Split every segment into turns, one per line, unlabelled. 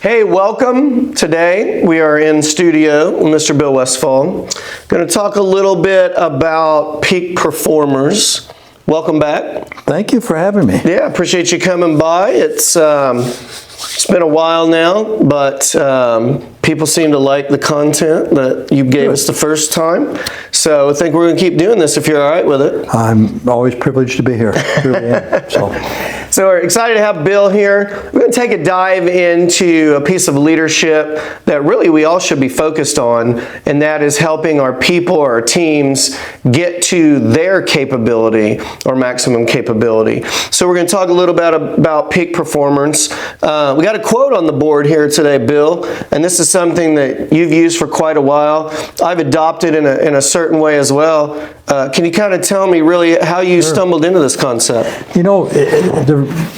Hey, welcome. Today we are in studio with Mr. Bill Westfall. Going to talk a little bit about peak performers. Welcome back.
Thank you for having me.
Yeah, appreciate you coming by. It's been a while now, but people seem to like the content that you gave us the first time. So I think we're going to keep doing this if you're all right with it.
I'm always privileged to be here. Really am.
So we're excited to have Bill here. We're going to take a dive into a piece of leadership that really we all should be focused on, and that is helping our people, our teams, get to their capability or maximum capability. So we're going to talk a little bit about peak performance. We got a quote on the board here today, Bill, and this is something that you've used for quite a while. I've adopted in a certain way as well. Can you kind of tell me really how you stumbled into this concept?
You know,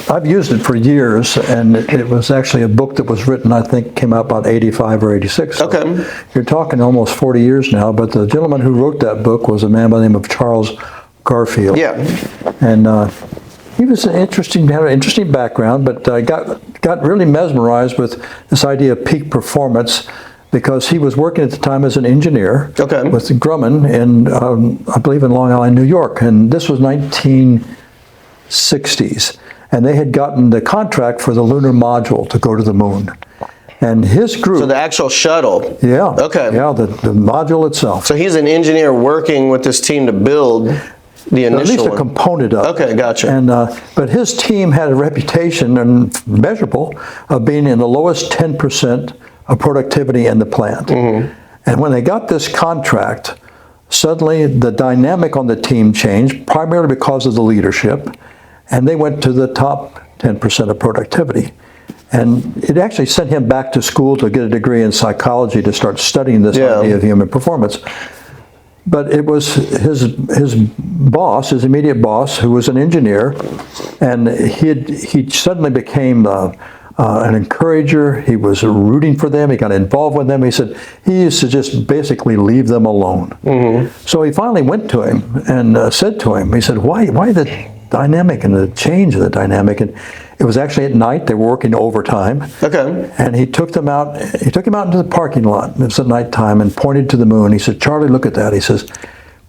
I've used it for years, and it was actually a book that was written, I think, came out about 85 or 86. So
okay.
You're talking almost 40 years now, but the gentleman who wrote that book was a man by the name of Charles Garfield.
Yeah.
And he was had an interesting background, but I got really mesmerized with this idea of peak performance, because he was working at the time as an engineer with Grumman in, I believe, in Long Island, New York. And this was 1960s. And they had gotten the contract for the lunar module to go to the moon. And his group...
So the actual shuttle.
Yeah.
Okay.
Yeah, the module itself.
So he's an engineer working with this team to build the initial
at least a component of it.
Okay, gotcha.
And but his team had a reputation, and measurable, of being in the lowest 10% of productivity in the plant. Mm-hmm. And when they got this contract, suddenly the dynamic on the team changed, primarily because of the leadership, and they went to the top 10% of productivity. And it actually sent him back to school to get a degree in psychology to start studying this idea of human performance. But it was his boss, his immediate boss, who was an engineer, and he suddenly became an encourager. He was rooting for them. He got involved with them. He said he used to just basically leave them alone. Mm-hmm. So he finally went to him and said to him, he said, why the dynamic and the change of the dynamic? And it was actually at night. They were working overtime. Okay. And he took them out. He took him out into the parking lot. It was at nighttime, and pointed to the moon. He said, Charlie, look at that. He says,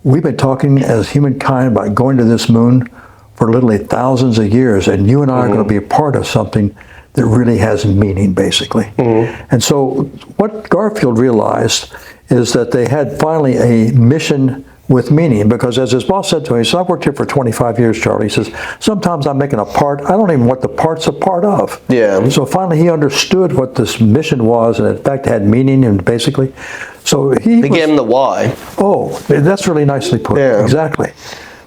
we've been talking as humankind about going to this moon for literally thousands of years, and you and I are going to be a part of something that really has meaning, basically. Mm-hmm. And so what Garfield realized is that they had finally a mission with meaning, because as his boss said to him, he said, I've worked here for 25 years, Charlie. He says, sometimes I'm making a part, I don't even know what the part's a part of. Yeah. So finally he understood what this mission was, and in fact had meaning, and basically, so he
gave him the why.
Oh, that's really nicely put. Yeah. Exactly.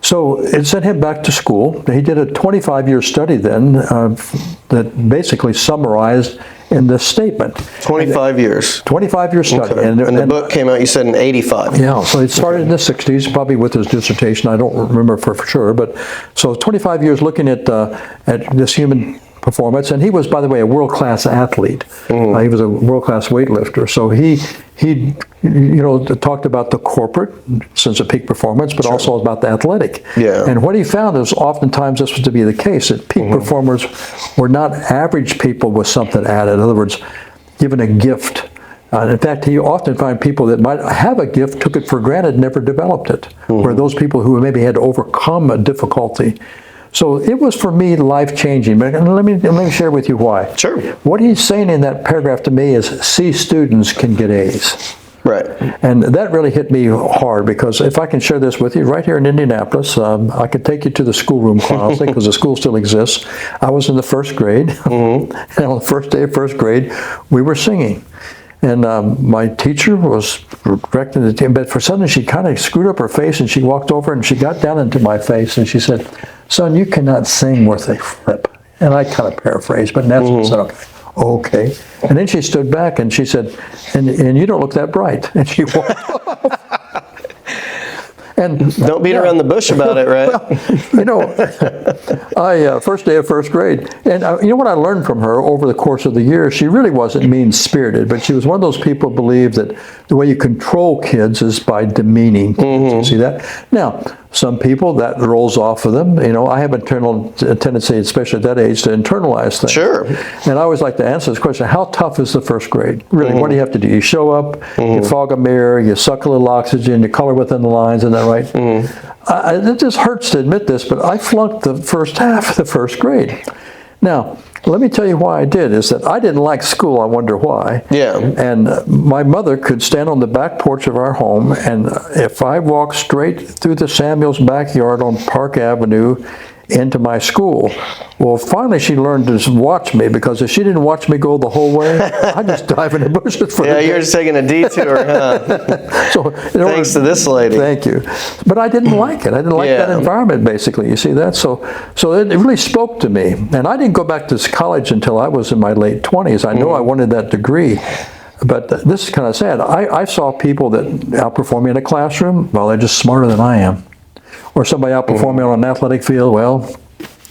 So it sent him back to school. He did a 25-year study then that basically summarized in this statement.
25 years.
25-year study.
Okay. And the book came out, you said, in 85.
Yeah, so it started in the 60s, probably with his dissertation. I don't remember for sure. But so 25 years looking at this human performance. And he was, by the way, a world-class athlete. Mm-hmm. He was a world-class weightlifter. So he talked about the corporate sense of peak performance, but also about the athletic. Yeah. And what he found is oftentimes this was to be the case, that peak performers were not average people with something added. In other words, given a gift. In fact, he often found people that might have a gift, took it for granted, never developed it. Where those people who maybe had to overcome a difficulty. So it was, for me, life-changing. But let me share with you why. Sure. What he's saying in that paragraph to me is C students can get A's. Right. And that really hit me hard, because if I can share this with you, right here in Indianapolis, I could take you to the schoolroom, quite honestly, because the school still exists. I was in the first grade, and on the first day of first grade, we were singing. And my teacher was directing the team, but for suddenly she kind of screwed up her face, and she walked over and she got down into my face and she said, son, you cannot sing worth a flip. And I kind of paraphrased, but in essence, okay. And then she stood back and she said, and you don't look that bright. And she walked off. And
don't beat around the bush about it, right?
Well, first day of first grade, and you know what I learned from her over the course of the year? She really wasn't mean-spirited, but she was one of those people who believe that the way you control kids is by demeaning kids. You see that? Now, Some people, that rolls off of them. You know, I have a tendency, especially at that age, to internalize things.
Sure.
And I always like to answer this question, how tough is the first grade? Really, what do you have to do? You show up, you fog a mirror, you suck a little oxygen, you color within the lines, isn't that right? It just hurts to admit this, but I flunked the first half of the first grade. Now, let me tell you why I did, is that I didn't like school. I wonder why.
Yeah.
And my mother could stand on the back porch of our home, and if I walked straight through the Samuels' backyard on Park Avenue into my school, well, finally she learned to watch me, because if she didn't watch me go the whole way, I'd just dive in the bushes for the day.
You're just taking a detour, huh?
So,
thanks to this lady.
Thank you. But I didn't like it. I didn't like that environment, basically. You see that? So it really spoke to me. And I didn't go back to college until I was in my late 20s. I know I wanted that degree. But this is kind of sad. I saw people that outperform me in a classroom. Well, they're just smarter than I am. Or somebody outperformed me on an athletic field. Well,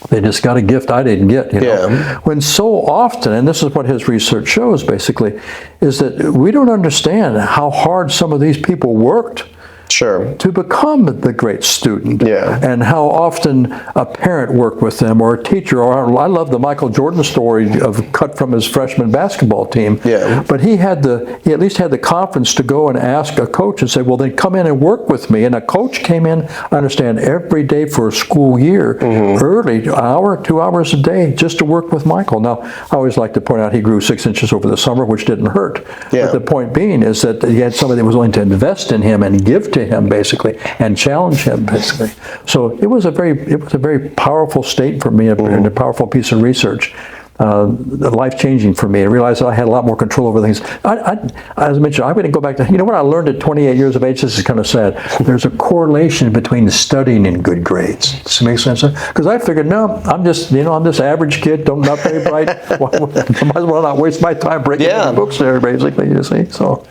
they just got a gift I didn't get, you know. When so often, and this is what his research shows basically, is that we don't understand how hard some of these people worked to become the great student, and how often a parent worked with them, or a teacher. Or I love the Michael Jordan story of cut from his freshman basketball team. But he at least had the confidence to go and ask a coach and say, well, then come in and work with me. And a coach came in, I understand, every day for a school year, early, an hour, 2 hours a day, just to work with Michael. Now, I always like to point out he grew 6 inches over the summer, which didn't hurt. But the point being is that he had somebody that was willing to invest in him and give to him, basically, and challenge him, basically. So it was a very powerful state for me, and a powerful piece of research, life-changing for me. I realized that I had a lot more control over things. As I mentioned, I'm going to go back to, you know what I learned at 28 years of age? This is kind of sad. There's a correlation between studying and good grades. Does it make sense? Because I figured, no, I'm just, I'm this average kid, not very bright. I might as well not waste my time breaking the books there, basically, you see. So,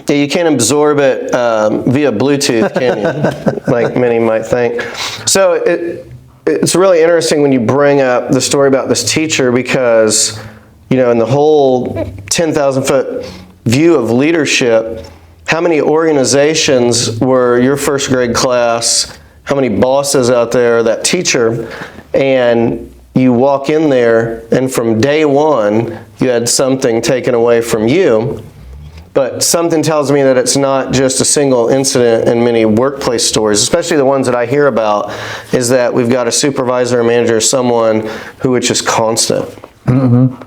you can't absorb it via Bluetooth, can you? Like many might think. So it's really interesting when you bring up the story about this teacher, because, in the whole 10,000-foot view of leadership, how many organizations were your first grade class, how many bosses out there, that teacher, and you walk in there and from day one, you had something taken away from you. But something tells me that it's not just a single incident in many workplace stories, especially the ones that I hear about, is that we've got a supervisor or manager, someone who is just constant.
Can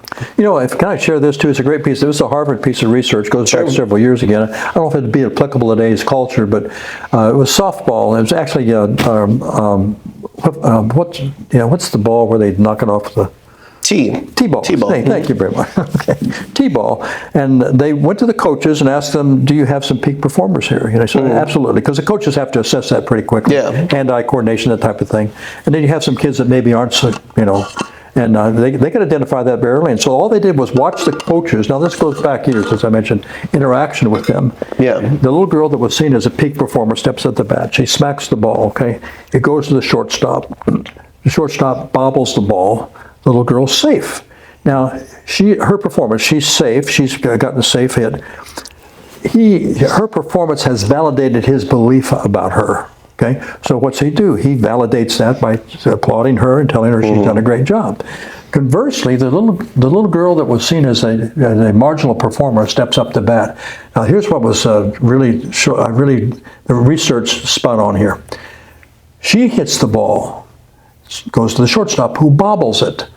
I share this too? It's a great piece. This is a Harvard piece of research, goes back several years again. I don't know if it'd be applicable to today's culture, but it was softball. It was actually, what's the ball where they knock it off the... T-ball. Thank you very much. Okay. T-ball. And they went to the coaches and asked them, do you have some peak performers here? And I said, absolutely, because the coaches have to assess that pretty quickly. Hand-eye coordination, that type of thing. And then you have some kids that maybe aren't so, and they could identify that very early. And so all they did was watch the coaches. Now this goes back years, as I mentioned, interaction with them. The little girl that was seen as a peak performer steps at the bat. She smacks the ball, okay? It goes to the shortstop. The shortstop bobbles the ball. The little girl's safe. Now, her performance, she's safe. She's gotten a safe hit. Her performance has validated his belief about her. Okay, so what's he do? He validates that by applauding her and telling her she's done a great job. Conversely, the little girl that was seen as a marginal performer steps up to bat. Now, here's what was the research spot on here. She hits the ball, goes to the shortstop, who bobbles it.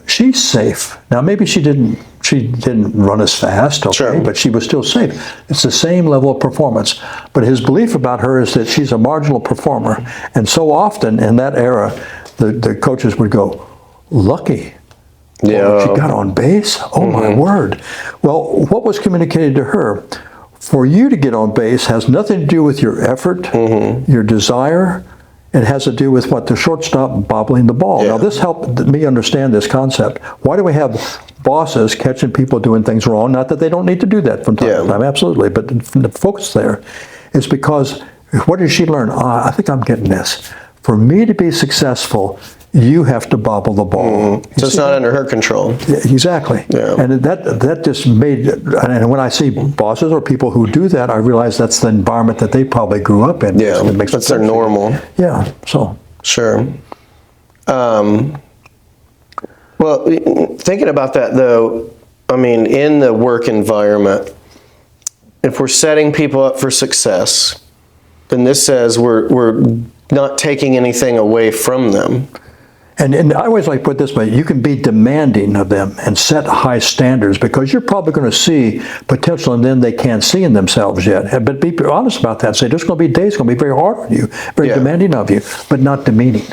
She's safe. Now, maybe she didn't run as fast, but she was still safe. It's the same level of performance. But his belief about her is that she's a marginal performer. And so often in that era, the coaches would go, lucky. She got on base? Oh, my word. Well, what was communicated to her? For you to get on base has nothing to do with your effort, your desire. It has to do with the shortstop bobbling the ball. Now, this helped me understand this concept. Why do we have bosses catching people doing things wrong? Not that they don't need to do that from time to time, absolutely. But the focus there is because, what did she learn? I think I'm getting this. For me to be successful, you have to bobble the ball.
So it's not under her control.
Yeah, exactly.
Yeah.
And that just made, and when I see bosses or people who do that, I realize that's the environment that they probably grew up in.
Yeah,
It makes
that's their
sense.
normal.
Yeah, so.
Sure. Well, thinking about that though, I mean, in the work environment, if we're setting people up for success, then this says we're not taking anything away from them.
And I always like to put it this way, you can be demanding of them and set high standards because you're probably going to see potential in them they can't see in themselves yet. But be honest about that. Say, there's going to be days going to be very hard on you, very demanding of you, but not demeaning.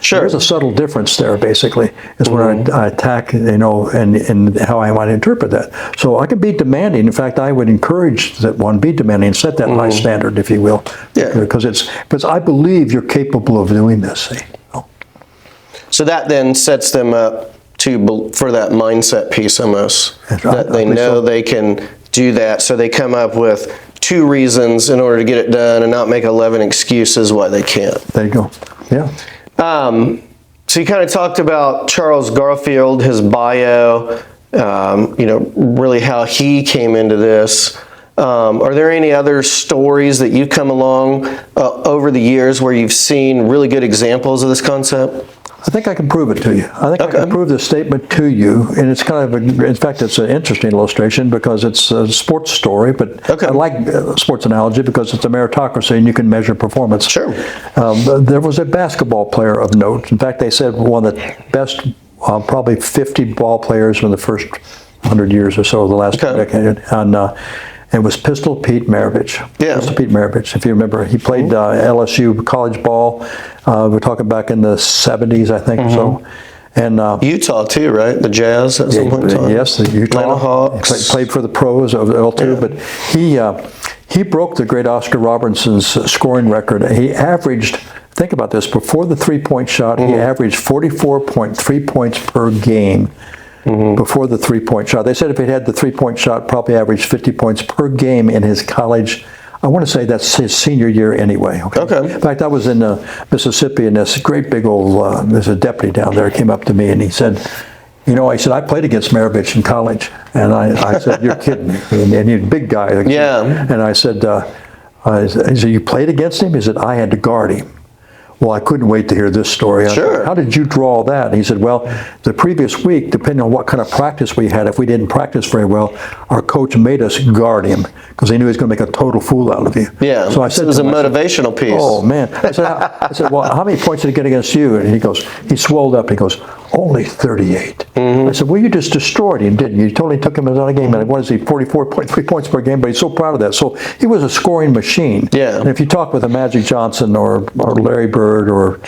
Sure.
There's a subtle difference there, basically, is when I attack, and how I might interpret that. So I can be demanding. In fact, I would encourage that one be demanding, set that high standard, if you will.
Yeah.
Because I believe you're capable of doing this. See?
So that then sets them up for that mindset piece almost, that they know they can do that. So they come up with 2 reasons in order to get it done and not make 11 excuses why they can't.
There you go. Yeah.
So you kind of talked about Charles Garfield, his bio, really how he came into this. Are there any other stories that you've come along over the years where you've seen really good examples of this concept?
I think I can prove it to you. I think I can prove the statement to you, and it's kind of, in fact, it's an interesting illustration because it's a sports story, but I like a sports analogy because it's a meritocracy and you can measure performance.
Sure.
There was a basketball player of note. In fact, they said one of the best, probably 50 ball players from the first 100 years or so of the last decade, and it was Pistol Pete Maravich.
Yeah.
Pistol Pete Maravich, if you remember. He played LSU college ball. We're talking back in the 70s, I think, so. And
Utah too, right? The Jazz at some point in time.
Yes, the Utah.
Atlanta Hawks.
Played for the pros of L2, but he broke the great Oscar Robertson's scoring record. He averaged, think about this, before the three-point shot, he averaged 44.3 points per game. Before the three-point shot. They said if he had the three-point shot, probably averaged 50 points per game in his college. I want to say that's his senior year anyway. Okay. In fact, I was in Mississippi, and this great big old, there's a deputy down there came up to me, and he said, I said, I played against Maravich in college. And I said, you're kidding me. And he's a big guy.
Yeah.
And I said, you played against him? He said, I had to guard him. Well, I couldn't wait to hear this story. I said, how did you draw that? And he said, well, the previous week, depending on what kind of practice we had, if we didn't practice very well, our coach made us guard him because he knew he was going to make a total fool out of you.
Yeah, so I said, it was a motivational piece.
Oh, man. I said, well, how many points did he get against you? And he swelled up. He goes, only 38. I said, well, you just destroyed him, didn't you? You totally took him out of the game. And what is he, 44.3 points per game? But he's so proud of that. So he was a scoring machine.
Yeah.
And if you talk with a Magic Johnson or Larry Bird or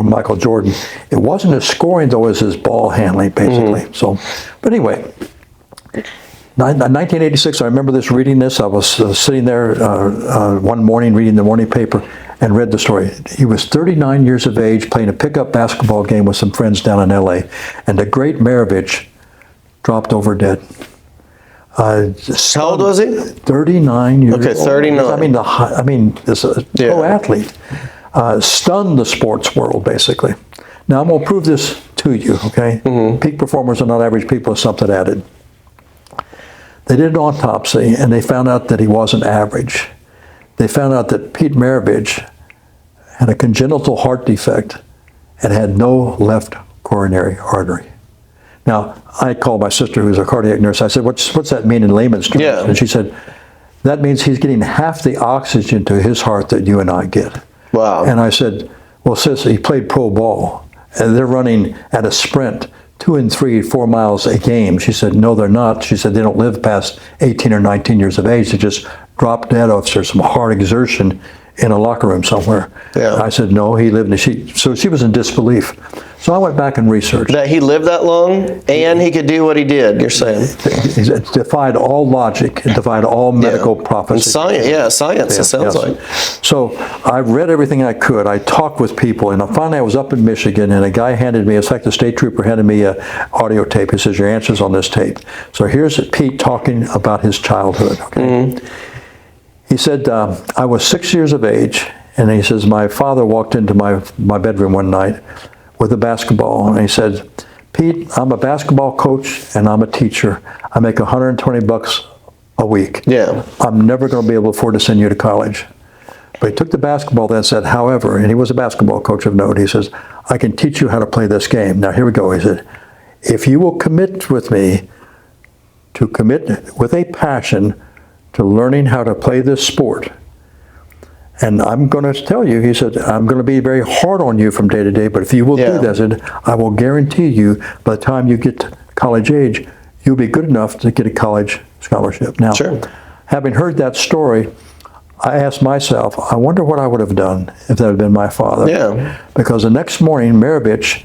Michael Jordan, it wasn't his scoring, though, as his ball handling, basically. So, but anyway, 1986, I remember reading this. I was sitting there one morning reading the morning paper and read the story. He was 39 years of age playing a pickup basketball game with some friends down in L.A., and the great Maravich dropped over dead.
How old was he?
39 years old.
Okay, 39.
This pro athlete. Stunned the sports world, basically. Now, I'm going to prove this to you, okay? Peak performers are not average people, is something added. They did an autopsy, and they found out that he wasn't average. They found out that Pete Maravich had a congenital heart defect and had no left coronary artery. Now, I called my sister, who's a cardiac nurse. I said, what's that mean in layman's terms?
Yeah.
And she said, that means he's getting half the oxygen to his heart that you and I get.
Wow.
And I said, well, sis, he played pro ball, and they're running at a sprint 2 and 3, 4 miles a game. She said, no, they're not. She said, they don't live past 18 or 19 years of age. They just drop dead after some hard exertion in a locker room somewhere. Yeah. I said, no, he lived so she was in disbelief. So I went back and researched.
That he lived that long and he could do what he did, you're saying?
It defied all logic. It defied all medical prophecy.
And science, it sounds like.
So I read everything I could. I talked with people, and finally I was up in Michigan, and a guy handed me, in fact, the state trooper handed me an audio tape. He says, your answer's on this tape. So here's Pete talking about his childhood. Okay? He said, I was 6 years of age, and he says, my father walked into my bedroom one night with the basketball, and he said, Pete, I'm a basketball coach and I'm a teacher. I make $120 a week.
Yeah.
I'm never going to be able to afford to send you to college. But he took the basketball then and said, however, and he was a basketball coach of note, he says, I can teach you how to play this game. Now here we go. He said, if you will commit with me to commit with a passion to learning how to play this sport, and I'm going to tell you, he said, I'm going to be very hard on you from day to day, but if you will do that, I said, I will guarantee you by the time you get to college age, you'll be good enough to get a college scholarship. Now, having heard that story, I asked myself, I wonder what I would have done if that had been my father.
Yeah.
Because the next morning, Maravich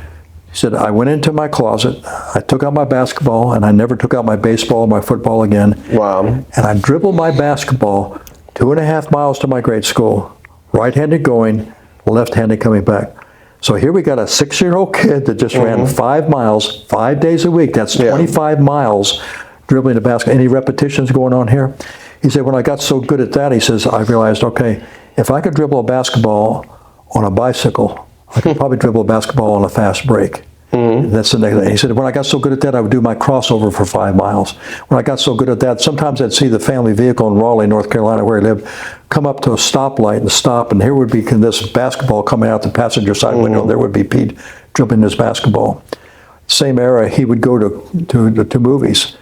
said, I went into my closet, I took out my basketball, and I never took out my baseball or my football again.
Wow.
And I dribbled my basketball 2.5 miles to my grade school, right-handed going, left-handed coming back. So here we got a 6-year-old kid that just ran 5 miles, 5 days a week. That's 25 miles dribbling the basket. Any repetitions going on here? He said, when I got so good at that, he says, I realized, okay, if I could dribble a basketball on a bicycle, I could probably dribble a basketball on a fast break. That's the next thing. He said, when I got so good at that, I would do my crossover for 5 miles. When I got so good at that, sometimes I'd see the family vehicle in Raleigh, North Carolina, where he lived, come up to a stoplight and stop, and here would be this basketball coming out the passenger side window. There would be Pete dribbling his basketball. Same era, he would go to movies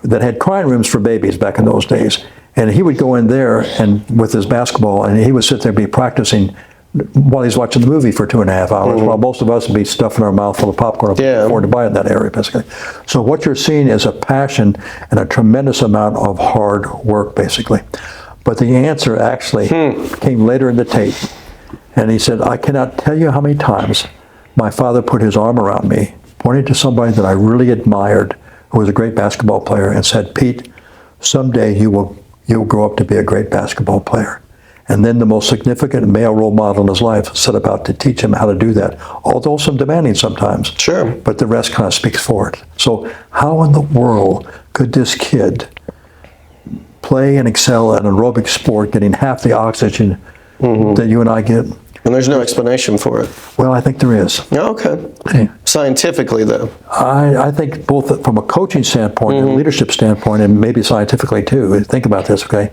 that had crying rooms for babies back in those days. And he would go in there and with his basketball, and he would sit there and be practicing while he's watching the movie for 2.5 hours, while most of us would be stuffing our mouth full of popcorn afford to buy in that area, basically. So what you're seeing is a passion and a tremendous amount of hard work, basically. But the answer actually came later in the tape. And he said, I cannot tell you how many times my father put his arm around me, pointed to somebody that I really admired, who was a great basketball player, and said, Pete, someday you'll grow up to be a great basketball player. And then the most significant male role model in his life set about to teach him how to do that, although some demanding sometimes.
Sure.
But the rest kind of speaks for it. So how in the world could this kid play and excel at an aerobic sport, getting half the oxygen that you and I get?
And there's no explanation for it.
Well, I think there is.
Okay. Scientifically, though.
I think both from a coaching standpoint and a leadership standpoint, and maybe scientifically too. Think about this, okay?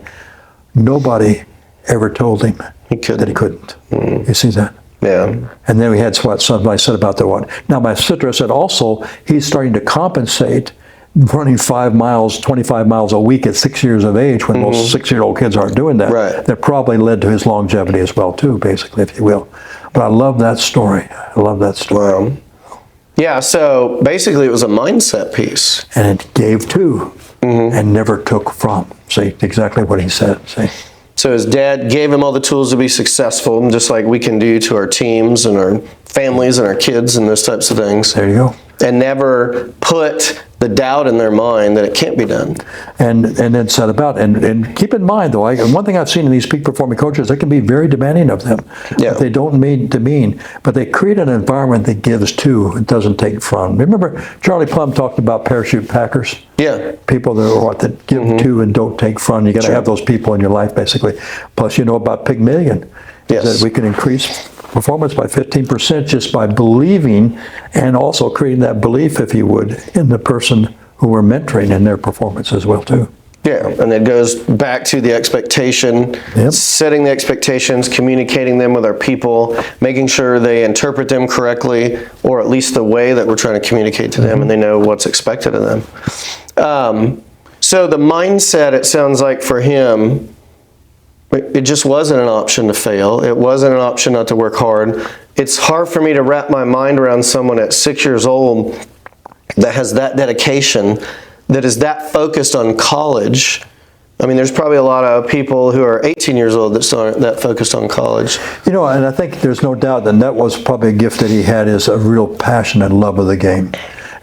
Nobody ever told him that he couldn't. You see that?
Yeah.
And then we had what somebody said about the what. Now my sister said also he's starting to compensate running 5 miles, 25 miles a week at 6 years of age when most 6-year-old kids aren't doing that.
Right.
That probably led to his longevity as well too, basically, if you will. But I love that story. I love that story.
Wow. Yeah, so basically it was a mindset piece.
And it gave to and never took from. See, exactly what he said. See.
So his dad gave him all the tools to be successful, just like we can do to our teams and our families and our kids and those types of things.
There you go.
And never put the doubt in their mind that it can't be done.
And then set about, and keep in mind though, one thing I've seen in these peak performing coaches, they can be very demanding of them.
Yeah.
But they don't mean to mean, but they create an environment that gives to, it doesn't take from. Remember Charlie Plum talked about parachute packers?
Yeah.
People that give to and don't take from. You got to have those people in your life, basically. Plus, you know about Pygmalion.
Yes.
That we can increase performance by 15% just by believing and also creating that belief, if you would, in the person who we're mentoring in their performance as well, too.
Yeah, and it goes back to the expectation, setting the expectations, communicating them with our people, making sure they interpret them correctly, or at least the way that we're trying to communicate to them, and they know what's expected of them. So the mindset, it sounds like for him, it just wasn't an option to fail. It wasn't an option not to work hard. It's hard for me to wrap my mind around someone at 6 years old that has that dedication, that is that focused on college. I mean, there's probably a lot of people who are 18 years old that still aren't that focused on college.
You know, and I think there's no doubt that was probably a gift that he had, is a real passion and love of the game.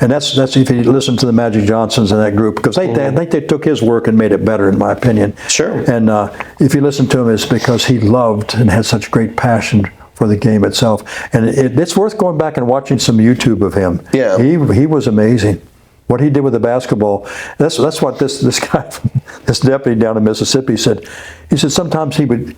And that's if you listen to the Magic Johnsons in that group, because I think they took his work and made it better, in my opinion.
Sure.
And if you listen to him, it's because he loved and had such great passion for the game itself. And it's worth going back and watching some YouTube of him.
Yeah.
He was amazing. What he did with the basketball, that's what this guy, this deputy down in Mississippi said, sometimes I would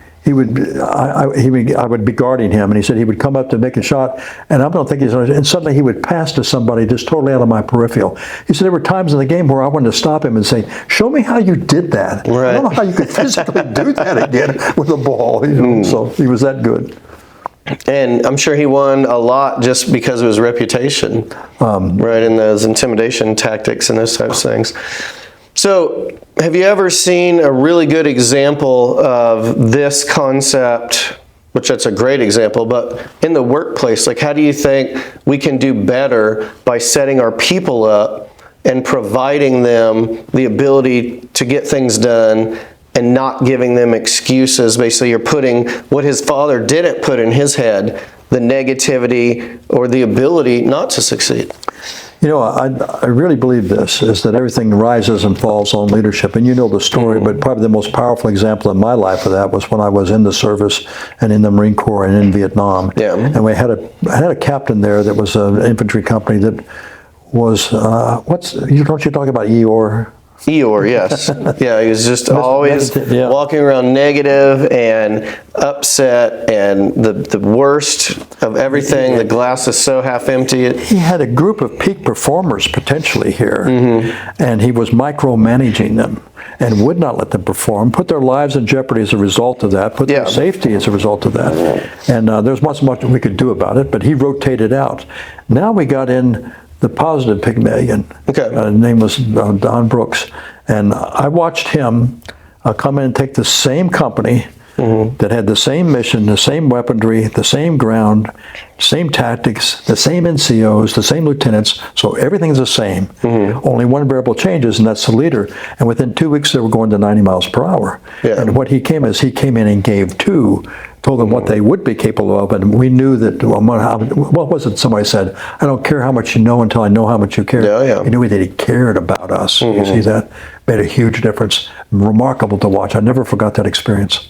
be guarding him, and he said he would come up to make a shot, and I don't think and suddenly he would pass to somebody just totally out of my peripheral. He said there were times in the game where I wanted to stop him and say, "Show me how you did that."
Right.
I don't know how you could physically do that again with a ball. So he was that good.
And I'm sure he won a lot just because of his reputation, right, in those intimidation tactics and those types of things. So, have you ever seen a really good example of this concept, which that's a great example, but in the workplace, like how do you think we can do better by setting our people up and providing them the ability to get things done and not giving them excuses? Basically, you're putting what his father didn't put in his head, the negativity or the ability not to succeed.
I really believe this, is that everything rises and falls on leadership. And you know the story, but probably the most powerful example in my life of that was when I was in the service and in the Marine Corps and in Vietnam.
Yeah.
And I had a captain there that was an infantry company that was, don't you talk about Eeyore?
Eeyore, yes. Yeah, he was just always walking around negative and upset and the worst of everything. The glass is so half empty.
He had a group of peak performers potentially here, and he was micromanaging them and would not let them perform, put their lives in jeopardy as a result of that, put their safety as a result of that. And there's much we could do about it, but he rotated out. Now we got in the positive Pygmalion.
Okay.
His name was Don Brooks. And I watched him come in and take the same company that had the same mission, the same weaponry, the same ground, same tactics, the same NCOs, the same lieutenants. So everything's the same. Only one variable changes, and that's the leader. And within 2 weeks, they were going to 90 miles per hour.
Yeah.
And what he came in and gave told them what they would be capable of, and we knew that, what was it somebody said? I don't care how much you know until I know how much you care.
Yeah.
He knew that he cared about us. You see that? Made a huge difference. Remarkable to watch. I never forgot that experience.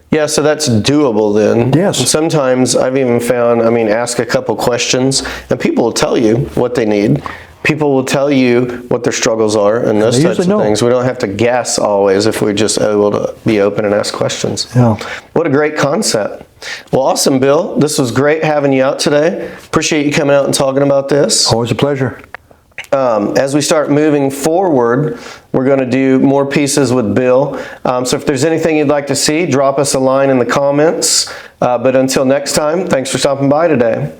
Yeah, so that's doable then.
Yes.
And sometimes I've even found, ask a couple questions, and people will tell you what they need. People will tell you what their struggles are and those types of things. We don't have to guess always if we're just able to be open and ask questions.
Yeah.
What a great concept. Well, awesome, Bill. This was great having you out today. Appreciate you coming out and talking about this.
Always a pleasure.
As we start moving forward, we're going to do more pieces with Bill. So if there's anything you'd like to see, drop us a line in the comments. But until next time, thanks for stopping by today.